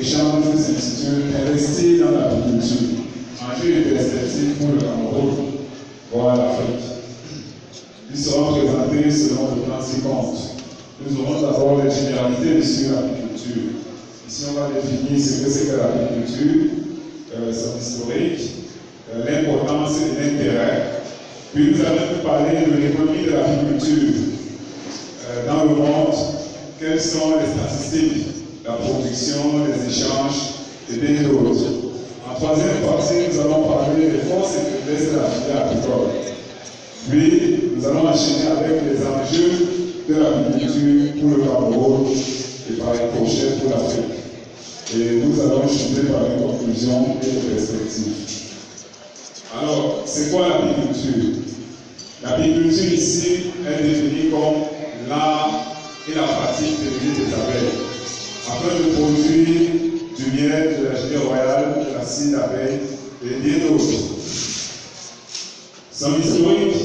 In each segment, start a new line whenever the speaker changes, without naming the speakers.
échange s'intitule Investir dans l'agriculture, enjeux et perspectives pour le Cameroun, voire l'Afrique. Ils seront présentés selon le plan ci-contre. Nous aurons d'abord les généralités sur l'agriculture. Ici, on va définir ce que c'est que l'agriculture, son historique, l'importance et l'intérêt. Puis nous allons parler de l'économie de l'agriculture dans le monde, quelles sont les statistiques, la production, les échanges et bien d'autres. En troisième partie, nous allons parler des forces et faiblesses de la filière agricole. Puis, nous allons enchaîner avec les enjeux de l'agriculture pour le Cameroun et par les prochains pour l'Afrique. Et nous allons chuter par une conclusion et une perspective. Alors, c'est quoi l'agriculture? L'agriculture ici est définie comme l'art et la pratique technique des abeilles, afin de produire du miel, de la gelée royale, de la cire d'abeille et bien d'autres. Son historique,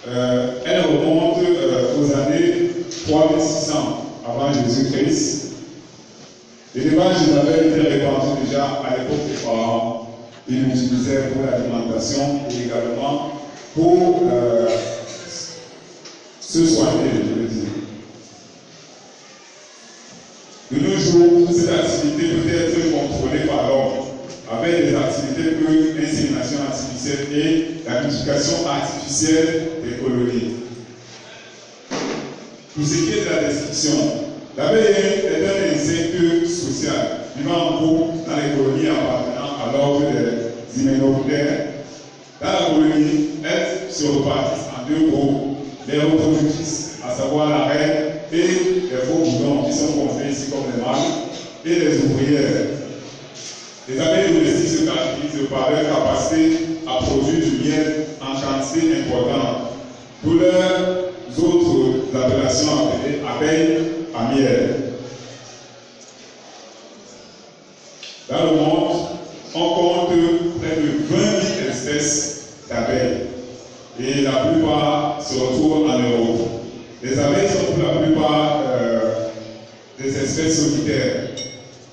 elle remonte aux années 3600 avant Jésus-Christ. L'élevage des abeilles était répandu déjà à l'époque des pharaons. Ils l'utilisaient pour l'alimentation et également pour se soigner, je veux dire. De nos jours, cette activité peut être contrôlée par l'homme, avec des activités comme l'insémination artificielle et la multiplication artificielle des colonies. Pour ce qui est de la description, l'abeille est un insecte social vivant en groupe dans les colonies appartenant à l'ordre des hyménoptères. Dans la colonie, elles se repartissent en deux groupes, les reproductrices, à savoir la reine et les faux bourdons qui sont considérés ici comme les mâles, et les ouvrières. Les abeilles domestiques se caractérisent par leur capacité à produire du miel en quantité importante. Pour leurs autres appellations appelées abeilles à miel. Dans le monde, on compte près de 20 000 espèces d'abeilles. Et la plupart se retrouvent en Europe. Les abeilles sont pour la plupart des espèces solitaires.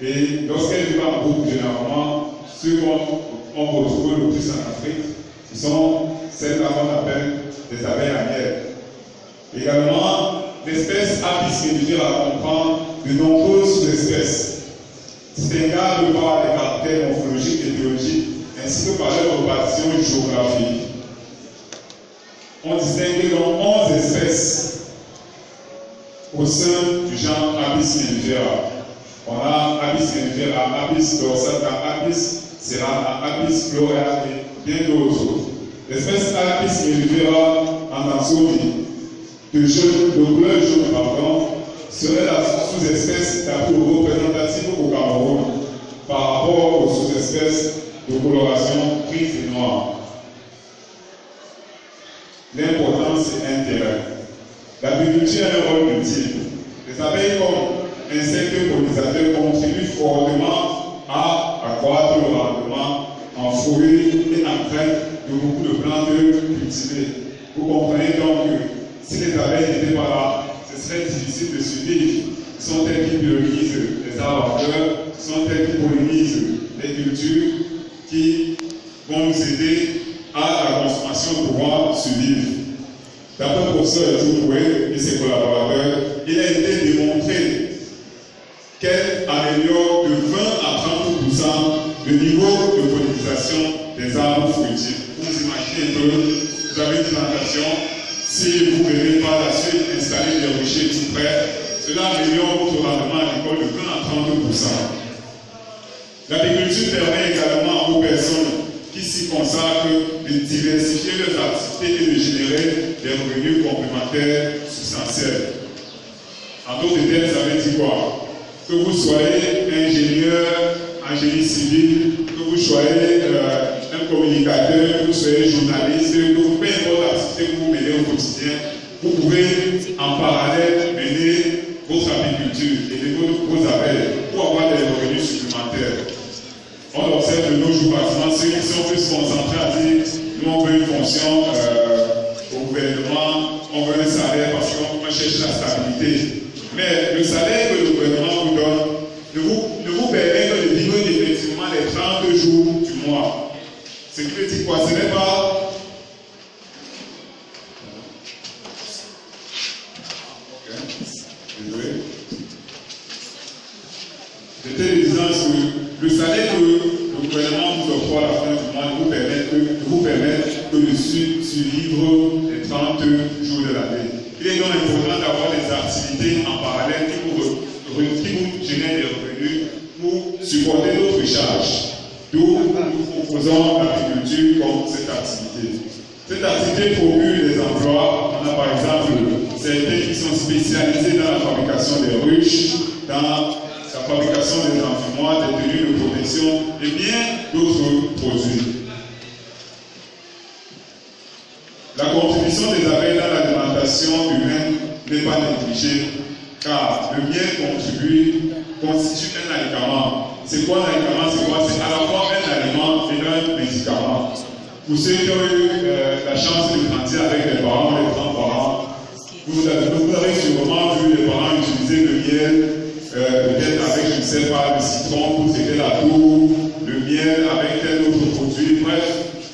Et lorsqu'elles vivent en groupe, généralement, ceux qu'on retrouve le plus en Afrique, ce sont celles-là qu'on appelle des abeilles à miel. Également, l'espèce Apis mellifera comprend de nombreuses sous-espèces, distinguables par les caractères morphologiques et biologiques, ainsi que par leur répartition géographique. On distingue donc 11 espèces au sein du genre Apis mellifera. On a Apis mellifera, Apis dorsata, Apis serrata, Apis florea et bien d'autres. L'espèce Apis mellifera en Ansonie, de couleur jaune, serait la sous-espèce la plus représentative au Cameroun par rapport aux sous-espèces de coloration grise et noire. L'importance et l'intérêt. L'agriculture a un rôle multiple. Les abeilles comme insectes pollinisateurs contribuent fortement à accroître le rendement en fruits et en graines de beaucoup de plantes cultivées. Vous comprenez donc que si les abeilles n'étaient pas là, ce serait difficile de survivre. Sont-elles qui pollinisent les arbres à fleurs? Sont-elles qui pollinisent les cultures qui vont nous aider à la consommation pour pouvoir survivre? D'après le professeur Jouroué et ses collaborateurs, il a été démontré qu'elle améliore de 20 à 30% le niveau de pollinisation des arbres fruitiers. Vous imaginez que vous avez une plantation, si vous venez par la suite installer des ruchers tout près, cela améliore votre rendement agricole de 20 à 30%. L'agriculture permet également aux personnes qui s'y consacrent de diversifier leurs activités et de générer des revenus complémentaires substantiels. En d'autres termes, ça veut dire quoi? Que vous soyez ingénieur en génie civil, que vous soyez un communicateur, que vous soyez journaliste, que vous peu importe l'activité que vous menez au quotidien, vous pouvez en parallèle mener votre agriculture et vos abeilles pour avoir des revenus supplémentaires. On observe de nos jours pratiquement ceux qui sont plus concentrés à dire nous on veut une fonction au gouvernement, on veut un salaire parce qu'on cherche la stabilité. Mais le salaire que le gouvernement vous donne ne vous permet les 30 jours du mois. Ce qui veut dire quoi? Ce n'est pas... Désolé. J'étais disant que le salaire que le gouvernement vous offre à la fin du mois vous permet de survivre les 30 jours de l'année. Il est donc important d'avoir des activités en parallèle qui vous génèrent des revenus pour supporter d'autres charges. D'où nous proposons l'agriculture comme cette activité. Cette activité procure des emplois. On a par exemple certains qui sont spécialisés dans la fabrication des ruches, dans la fabrication des enfumoirs, des tenues de protection et bien d'autres produits. La contribution des abeilles dans l'alimentation humaine n'est pas négligée, car le miel constitue un aliment. C'est quoi un aliment? C'est quoi? C'est à la fois un aliment et un médicament. Pour ceux qui ont eu la chance de grandir avec les parents, les grands-parents, vous avez sûrement vu les parents utiliser le miel, peut-être avec, je ne sais pas, le citron pour sécher la toux, le miel avec tel autre produit. Bref,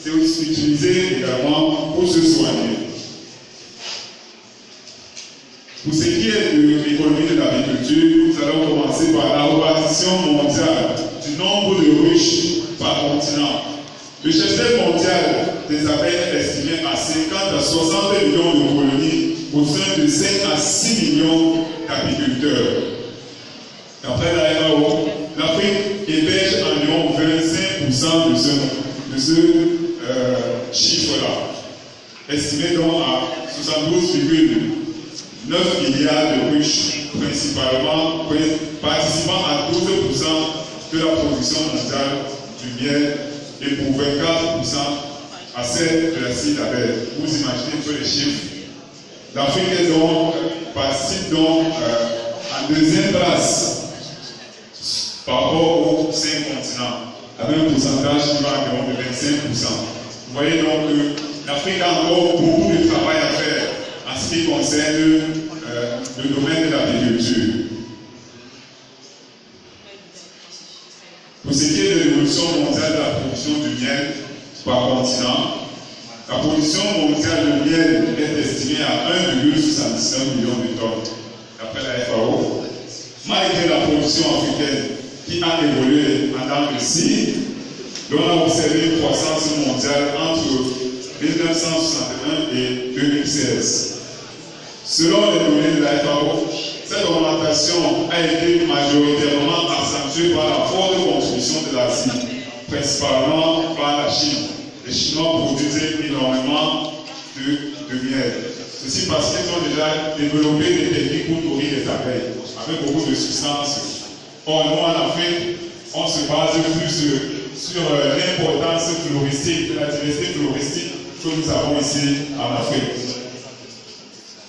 c'est aussi utilisé également pour se soigner. Pour ce qui est de l'économie de l'agriculture, nous allons commencer par la répartition mondiale du nombre de ruches par continent. Le cheptel mondial des abeilles est estimé à 50 à 60 millions de colonies au sein de 5 à 6 millions d'apiculteurs. D'après la FAO, l'Afrique héberge environ 25% de ce chiffre-là, estimé donc à 72,9 milliards de ruches, principalement participant à 12% de la production mondiale du miel et pour 24% à celle de la cire d'abeille. Vous imaginez un peu les chiffres. L'Afrique participe donc en deuxième place par rapport aux 5 continents, avec un pourcentage qui va environ de 25%. Vous voyez donc que l'Afrique a encore beaucoup de travail à faire en ce qui concerne le domaine de l'agriculture. Pour ce qui est de l'évolution mondiale de la production du miel par continent, la production mondiale de miel est estimée à 1,79 million de tonnes, d'après la FAO. Malgré la production africaine qui a évolué en dents de scie, l'on a observé une croissance mondiale entre 1961 et 2016. Selon les données de la FAO, cette augmentation a été majoritairement accentuée par la forte contribution de l'Asie, principalement par la Chine. Les Chinois produisaient énormément de miel. Ceci parce qu'ils ont déjà développé des techniques pour nourrir les abeilles, avec beaucoup de substances. Or, nous en Afrique, on se base plus sur l'importance floristique, de la diversité floristique que nous avons ici en Afrique.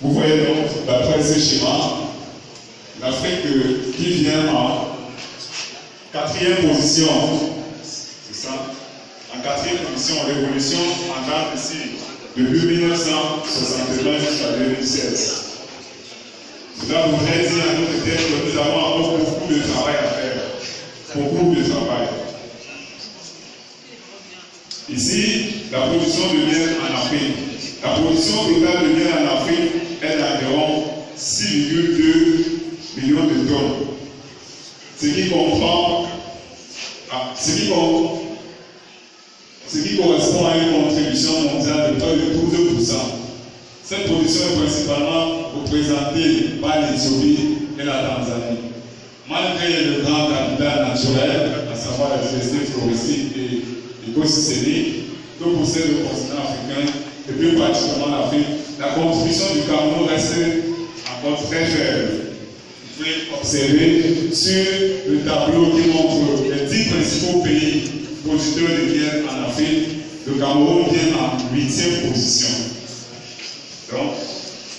Vous voyez donc, d'après ce schéma, l'Afrique qui vient en 4e position, c'est ça, en 4e position, révolution en date ici, depuis 1961 jusqu'à 2016. Cela voudrait dire à notre tête que nous avons encore beaucoup de travail à faire, beaucoup de travail. Ici, la production de miel en Afrique. La production totale de miel en Afrique est d'environ 6,2 millions de tonnes. Ce qui correspond à une contribution mondiale de près de 12%. Cette production est principalement représentée par l'Éthiopie et la Tanzanie. Malgré le grand capital naturel, à savoir la diversité floristique et écosystémique que possède le continent africain, et plus particulièrement l'Afrique, la contribution du Cameroun reste encore très faible. Vous pouvez observer sur le tableau qui montre les 10 principaux pays producteurs de miel en Afrique, le Cameroun vient en 8e position. Donc,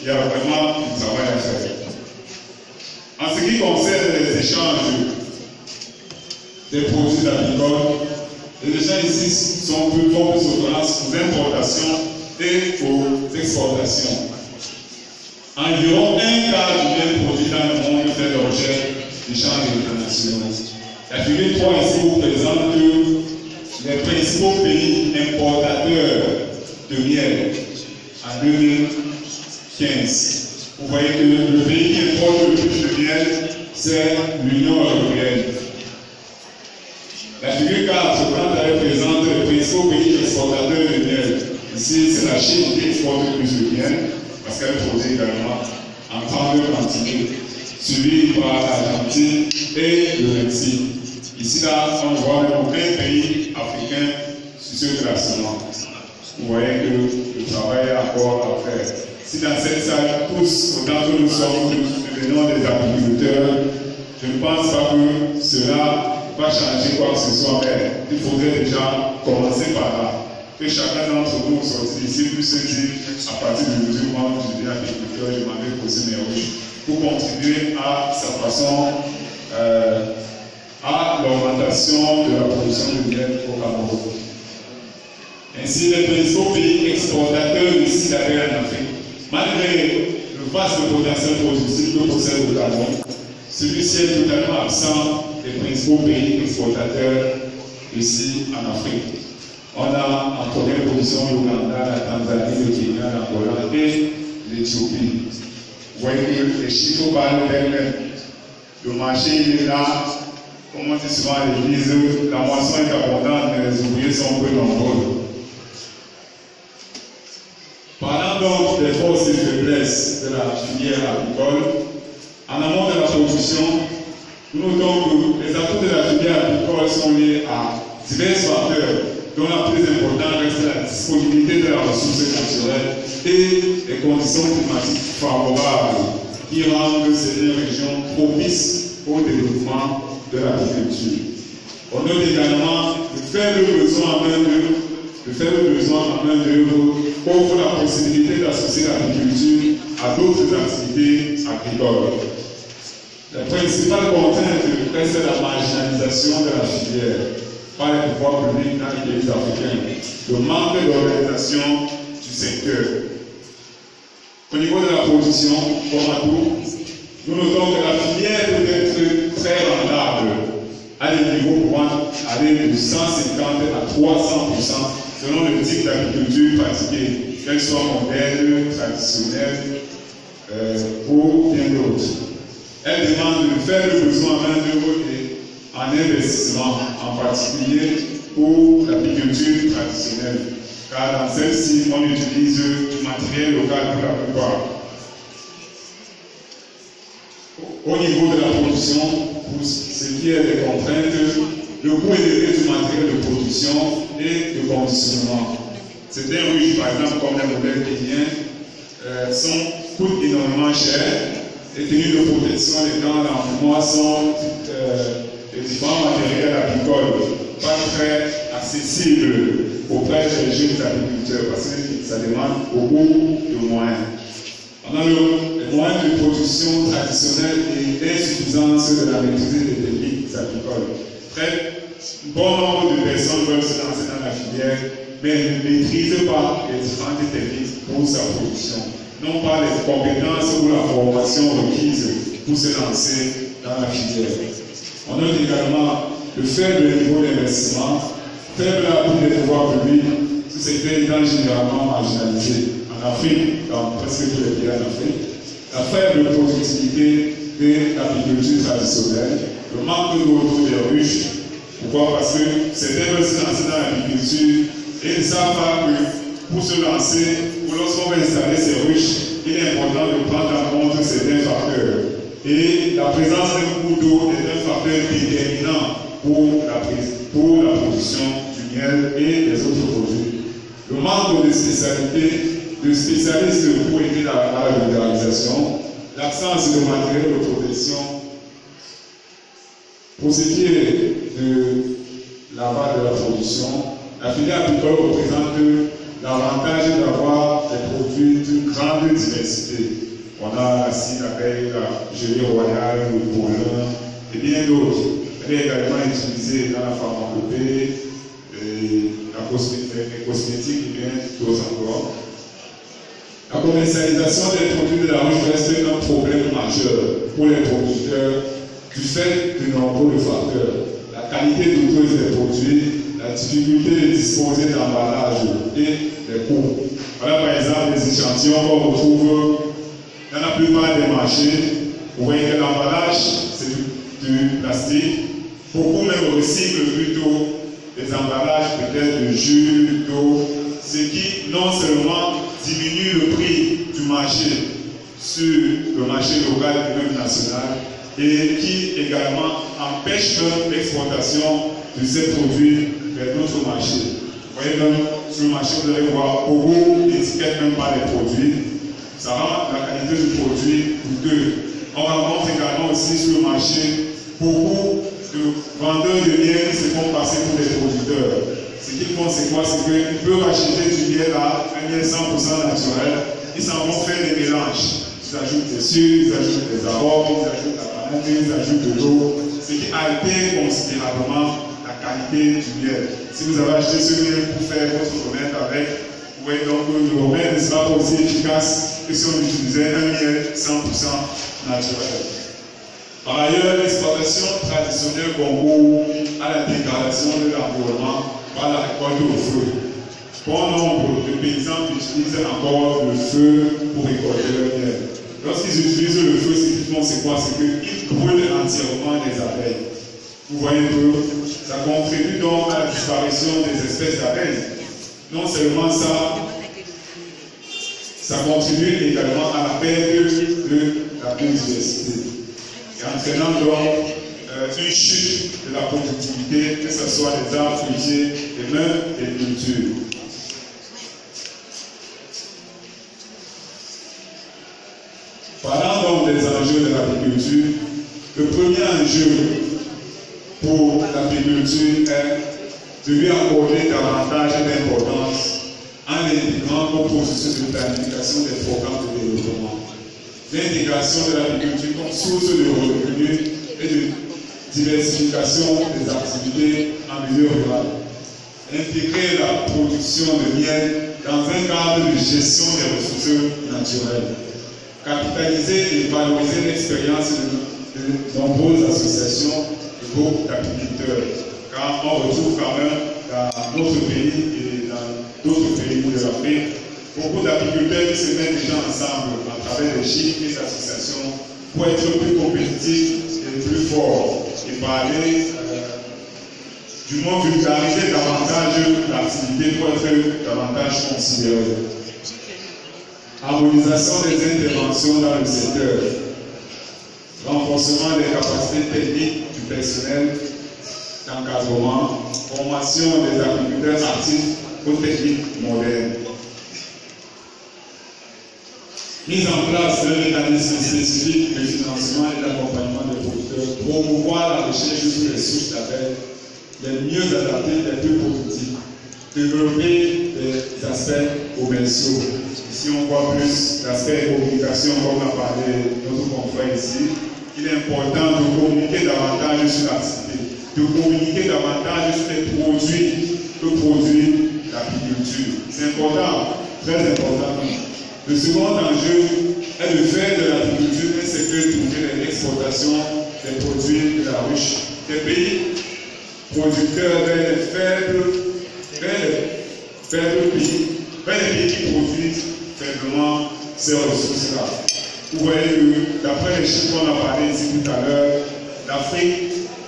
il y a vraiment du travail à faire. En ce qui concerne les échanges des produits agricoles, les échanges ici font plus référence aux importations et aux exportations. Environ un quart du bien produit dans le monde fait l'objet d'échanges internationaux. La figure 3 ici vous présente les principaux pays importateurs de miel en 2015. Vous voyez que le pays qui importe le plus de miel, c'est l'Union européenne. La figure 4, elle présente les principaux pays exportateurs de miel. Ici, c'est la Chine qui exporte le plus de miel, parce qu'elle produit également en grande quantité, suivi par l'Argentine et le Mexique. Ici, là, on voit même aucun pays africain sur ce classement. Vous voyez que le travail est encore à faire. Si dans cette salle, tous, autant que nous sommes, nous venons des agriculteurs, je ne pense pas que cela va changer quoi que ce soit, mais il faudrait déjà commencer par là. Que chacun d'entre nous sortit ici puisse se dire, à partir du jour où je deviens agriculteur, je m'en vais poser mes ruches, pour contribuer à sa façon, à l'augmentation de la production de miel au Cameroun. Ainsi, les principaux pays exportateurs de citadins en Afrique, malgré le vaste potentiel productif que possède le Cameroun, celui-ci est totalement absent des principaux pays exportateurs ici en Afrique. On a en première position l'Ouganda, la Tanzanie, le Kenya, l'Angola et l'Éthiopie. Vous voyez que les chiffres parlent d'elles-mêmes. Le marché il est là. Comme on dit souvent à l'église, la moisson est abondante, mais les ouvriers sont peu nombreux. Parlant donc des forces et faiblesses de la filière agricole, en amont de la production, nous notons que les atouts de la filière agricole sont liés à divers facteurs, dont la plus importante reste la disponibilité de la ressource naturelle et les conditions climatiques favorables qui rendent certaines régions propices au développement de l'agriculture. On note également le faible besoin en main-d'œuvre offre la possibilité d'associer l'agriculture à d'autres activités agricoles. La principale contrainte reste la marginalisation de la filière par les pouvoirs publics dans les pays africains, le manque d'organisation du secteur. Au niveau de la production, comme à tout, nous notons que la filière peut être très rentable à des niveaux pouvant aller de 150 à 300% selon le type d'agriculture pratiquée, qu'elle soit moderne, traditionnelle ou bien d'autres. Elle demande de faible besoin en main-d'œuvre et en investissement, en particulier pour l'agriculture traditionnelle, car dans celle-ci, on utilise du matériel local pour la plupart. Au niveau de la production, pour ce qui est des contraintes, le coût élevé du matériel de production et de conditionnement. Certains ruches, par exemple, comme les modèles kenyans, coûtent énormément cher. Les tenues de protection, les gants d'enfouissement sont les différents matériels agricoles pas très accessibles auprès des jeunes agriculteurs parce que ça demande beaucoup de moyens. On a les moyens de production traditionnels et l'insuffisance de la maîtrise des techniques agricoles. Très bon nombre de personnes veulent se lancer dans la filière, mais ne maîtrisent pas les différentes techniques pour sa production, non pas les compétences ou la formation requise pour se lancer dans la filière. On note également le faible niveau d'investissement, faible appui des pouvoirs publics sur ces pays généralement marginalisés. En Afrique, dans presque tous les pays en Afrique, la faible productivité de l'agriculture traditionnelle, le manque de retour des ruches. Pourquoi? Parce que certains veulent se lancer dans l'agriculture et ne savent pas que pour se lancer, ou lorsqu'on va installer ces ruches, il est important de prendre en compte certains facteurs. Et la présence d'un cours d'eau est un facteur déterminant pour la production du miel et des autres produits. Le manque de spécialistes pour aider à la vulgarisation, l'absence de matériel de protection. Pour ce qui est de l'aval de la production, la filière agricole représente l'avantage d'avoir des produits d'une grande diversité. On a la scie, la paille, la gelée royale, le pollen et bien d'autres. Elle est également utilisée dans la pharmacopée, les cosmétiques et bien d'autres encore. La commercialisation des produits de la ruche reste un problème majeur pour les producteurs du fait de nombreux facteurs. qualité douteuse des produits, la difficulté de disposer d'emballage et des coûts. Voilà par exemple les échantillons qu'on retrouve dans la plupart des marchés. Vous voyez que l'emballage, c'est du plastique. Beaucoup même recyclent plutôt des emballages peut-être de jus, d'eau, ce qui non seulement diminue le prix du marché sur le marché local et même national, et qui également empêche l'exportation de ces produits vers d'autres marchés. Vous voyez même sur le marché, vous allez voir beaucoup d'étiquettes même pas des produits. Ça rend la qualité du produit coûteux. On rencontre également aussi sur le marché beaucoup de vendeurs de miel qui se font passer pour des producteurs. Ce qu'ils font, c'est quoi? C'est qu'ils peuvent acheter du miel à un miel 100% naturel. Ils s'en vont faire des mélanges. Ils ajoutent des sucres, ils ajoutent des arômes, ils ajoutent la banane, ils ajoutent de l'eau. Ce qui altère considérablement la qualité du miel. Si vous avez acheté ce miel pour faire votre remède avec, vous voyez donc le remède ne sera pas aussi efficace que si on utilisait un miel 100% naturel. Par ailleurs, l'exploitation traditionnelle concourt à la dégradation de l'environnement par la récolte au feu. Bon nombre de paysans utilisent encore le feu pour récolter leur miel. Lorsqu'ils utilisent le feu, ce qu'ils font, c'est quoi? C'est qu'ils brûlent entièrement les abeilles. Vous voyez que ça contribue donc à la disparition des espèces d'abeilles. Non seulement ça, ça contribue également à la perte de la biodiversité. Et entraînant donc une chute de la productivité, que ce soit des arbres fruitiers et même des cultures. Parlant donc des enjeux de l'agriculture, le premier enjeu pour l'agriculture est de lui accorder davantage d'importance en l'intégrant au processus de planification des programmes de développement. L'intégration de l'agriculture comme source de revenus et de diversification des activités en milieu rural. Intégrer la production de miel dans un cadre de gestion des ressources naturelles. Capitaliser et valoriser l'expérience de nombreuses associations et groupes d'apiculteurs. Car on retrouve quand même dans notre pays et dans d'autres pays de l'Afrique beaucoup d'apiculteurs qui se mettent déjà ensemble à travers les chiffres et les associations pour être plus compétitifs et plus forts et parler, du moins vulgariser davantage l'activité pour être davantage considérée. Harmonisation des interventions dans le secteur, renforcement des capacités techniques du personnel d'encadrement, formation des agriculteurs actifs aux techniques modernes. Mise en place d'un mécanisme spécifique de financement et d'accompagnement des producteurs, promouvoir la recherche sur les souches d'abeilles les mieux adaptées, les plus productives, développer des aspects commerciaux. Ici, on voit plus l'aspect communication, comme l'a parlé notre confrère ici. Il est important de communiquer davantage sur l'activité, de communiquer davantage sur les produits que produit l'apiculture. C'est important, très important. Le second enjeu est de faire de l'apiculture un secteur tourné vers l'exportation des produits de la ruche. Des pays producteurs vers les faibles pays qui produisent faiblement ces ressources-là. Vous voyez que, d'après les chiffres qu'on a parlé ici tout à l'heure, l'Afrique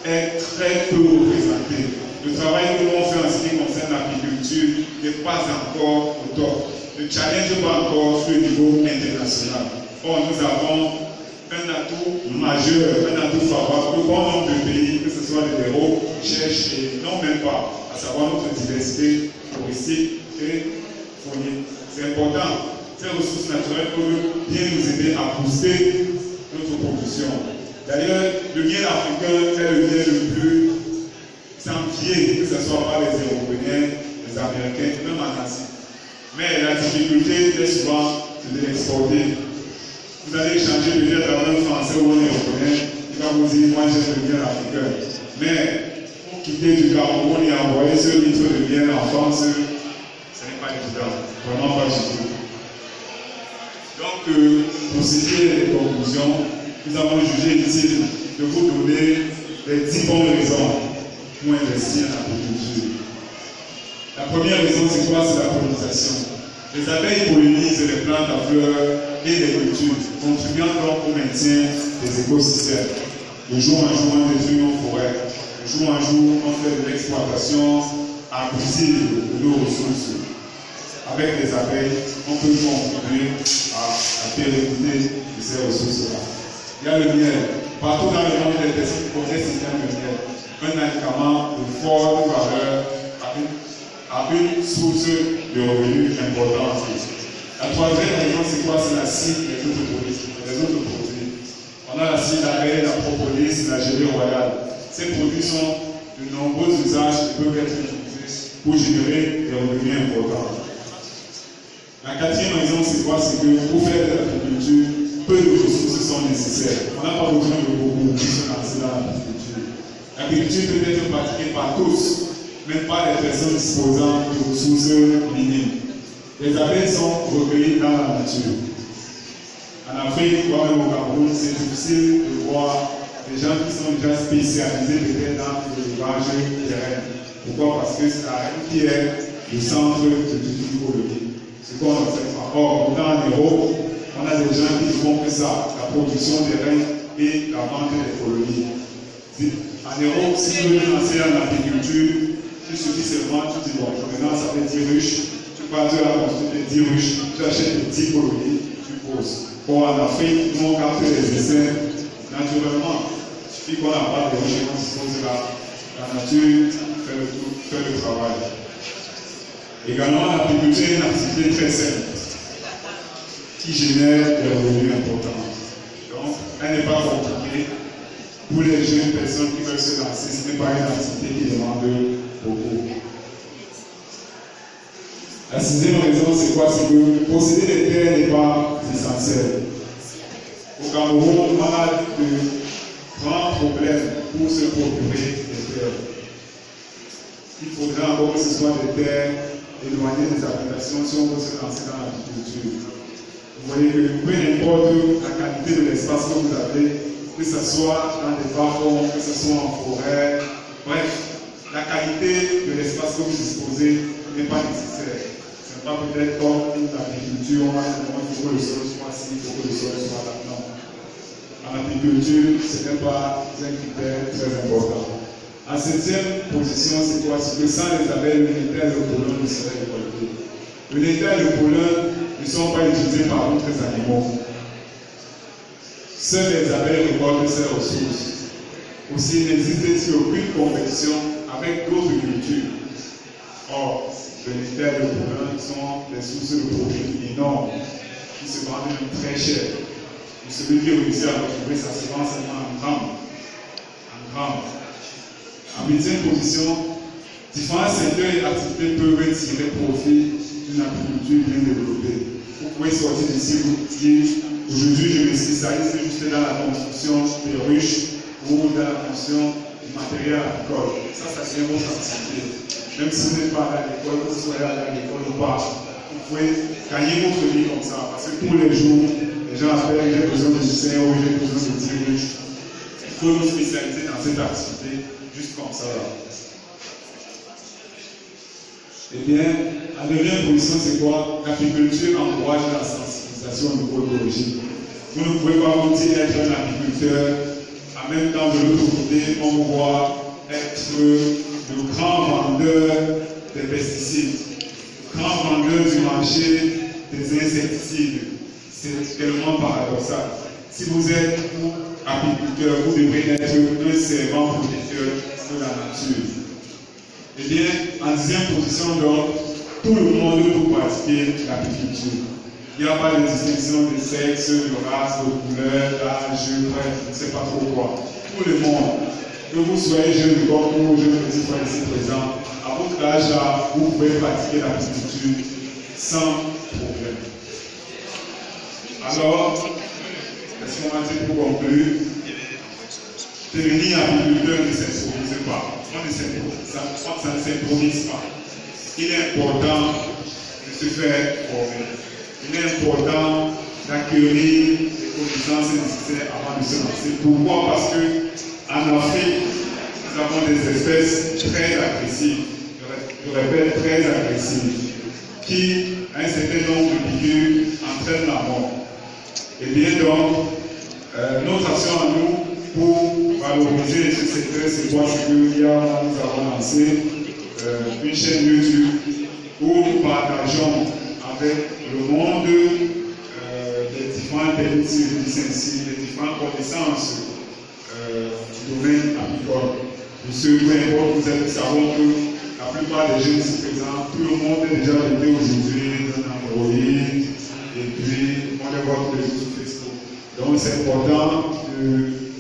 est très peu représentée. Le travail que l'on fait en ce qui concerne l'apiculture n'est pas encore au top. Ne challenge pas encore sur le niveau international. Or, nous avons un atout majeur, un atout favorable. Le bon nombre de pays, que ce soit les héros, cherchent et non même pas, à savoir notre diversité touristique et faunique. C'est important. Ces ressources naturelles peuvent bien nous aider à booster notre production. D'ailleurs, le miel africain est le miel le plus envié, que ce soit par les Européens, les Américains, même en Asie. Mais la difficulté est souvent de l'exporter. Vous allez échanger peut-être avec un Français ou un Européen, il va vous dire, moi j'aime le miel africain. Mais pour quitter du Cameroun et envoyer ce litre de miel en France, ce n'est pas évident, vraiment pas du tout. Donc, pour citer les conclusions, nous avons jugé utile de vous donner les 10 bonnes raisons pour investir en agriculture. La première raison, c'est quoi? C'est la pollinisation. Les abeilles pollinisent les plantes à fleurs et les cultures, contribuant donc au maintien des écosystèmes. De jour en jour, on détruit nos forêts. De jour en jour, on fait de l'exploitation abusive de nos ressources. Avec les abeilles, on peut contribuer à pérenniser ces ressources-là. Il y a le miel. Partout dans le monde, les personnes connaissent bien le miel. Un médicament de forte valeur à une source de revenus importante. La troisième raison, c'est quoi? C'est la cire des autres produits. On a la cire d'abeille, la propolis, la gelée royale. Ces produits sont de nombreux usages qui peuvent être utilisés pour générer des revenus importants. La quatrième raison, c'est quoi? C'est que pour faire de l'agriculture, peu de ressources sont nécessaires. On n'a pas besoin de beaucoup pour se lancer dans l'agriculture. L'agriculture peut être pratiquée par tous, même pas les personnes disposant de ressources minimes. Les abeilles sont recueillies dans la nature. En Afrique, ou même au Cameroun, c'est difficile de voir des gens qui sont déjà spécialisés peut-être dans l'élevage terrestre. Pourquoi? Parce que c'est la reine qui est le centre de l'écologie. Ce qu'on ne fait pas. Or, dans l'Europe, on a des gens qui font que ça, la production des reines et la vente des colonies. En Europe, si vous voulez lancer en agriculture, il suffit seulement, tu dis, bon, maintenant ça fait 10 ruches, tu pars de la construire 10 ruches, tu achètes des 10 colonies, tu poses. Or, en Afrique, nous on capte les essais naturellement. Il suffit qu'on n'a pas de ruches, on se pose là. La nature fait le travail. Également, l'agriculture est une activité très simple qui génère des revenus importants. Donc, elle n'est pas compliquée. Pour les jeunes personnes qui veulent se lancer, ce n'est pas une activité qui demande beaucoup. La sixième raison, c'est quoi? C'est que posséder des terres n'est pas essentiel. Au Cameroun, on a de grands problèmes pour se procurer des terres. Il faudrait encore que ce soit des terres éloignées des habitations si on veut se lancer dans l'agriculture. Vous voyez que peu importe la qualité de l'espace que vous avez, que ce soit dans des bas-fonds, que ce soit en forêt, bref, la qualité de l'espace que vous disposez n'est pas nécessaire. Ce n'est pas peut-être comme l'agriculture, on va dire qu'il faut que le sol soit ci, il faut que le sol soit là. Non. En agriculture, ce n'est pas un critère très important. En septième position, c'est quoi? C'est que sans les abeilles, le nectar et le pollen ne seraient récoltés. Le nectar et le pollen ne sont pas utilisés par d'autres animaux. Seules les abeilles récoltent ces ressources. Aussi, il n'existe aucune compétition avec d'autres cultures. Or, le nectar et le pollen sont des sources de profit énormes qui se vendent même très cher. Et celui qui réussit à retrouver ça se vend seulement en grammes. En huitième position, différents secteurs et activités peuvent tirer profit d'une agriculture bien développée. Vous pouvez sortir d'ici, vous dire, aujourd'hui je me spécialise juste dans la construction des ruches ou dans la construction du matériel agricole. Ça devient votre activité. Même si vous n'êtes pas à l'école, que vous soyez à l'école ou pas, vous pouvez gagner votre vie comme ça. Parce que tous les jours, les gens appellent, j'ai besoin de dessin ou j'ai besoin de 10 ruches. Il faut nous spécialiser dans cette activité. Juste comme ça là. Eh bien, la dernière position, c'est quoi? L'agriculture encourage la sensibilisation au niveau écologique. Vous ne pouvez pas vous dire être un agriculteur, en même temps de l'autre côté, on vous voit être le grand vendeur des pesticides, le grand vendeur du marché des insecticides. C'est tellement paradoxal. Si vous êtes agriculteur, vous devrez être un servant protecteur de la nature. Eh bien, en dixième position, donc, tout le monde peut pratiquer l'agriculture. Il n'y a pas de distinction de sexe, de race, de couleur, d'âge, bref, je ne sais pas trop quoi. Tout le monde, que vous soyez jeune comme nous, jeune petit frère ici présent, à votre âge là, vous pouvez pratiquer l'agriculture sans problème. Alors, est-ce qu'on va dire pour conclure? Devenir agriculteur ne s'improvise pas. Ça ne s'improvise pas. Il est important de se faire former. Il est important d'acquérir les connaissances nécessaires avant de se lancer. Pourquoi? Parce qu'en Afrique, nous avons des espèces très agressives, je répète, très agressives, qui, à un certain nombre de piqûres, entraînent la mort. Et bien donc, notre action à nous, pour valoriser ce secteur, c'est quoi? C'est qu'il y a, nous avons lancé une chaîne YouTube où nous partageons avec le monde des différentes techniques sensibles, des différentes connaissances du domaine apicole. Pour ceux qui importe, vous êtes, savons que la plupart des jeunes ici présents, tout le monde est déjà doté aujourd'hui d'un Android et puis on les voit tous les jours sur Facebook. Donc c'est important de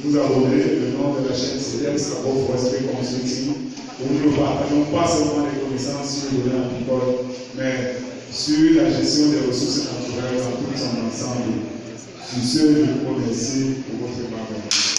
vous abonner le nom de la chaîne CDS, Agroforesterie Consulting, où nous ne partageons pas seulement les connaissances sur le domaine apicole, mais sur la gestion des ressources naturelles dans tout son ensemble. Sur ce, je vous remercie pour votre parole.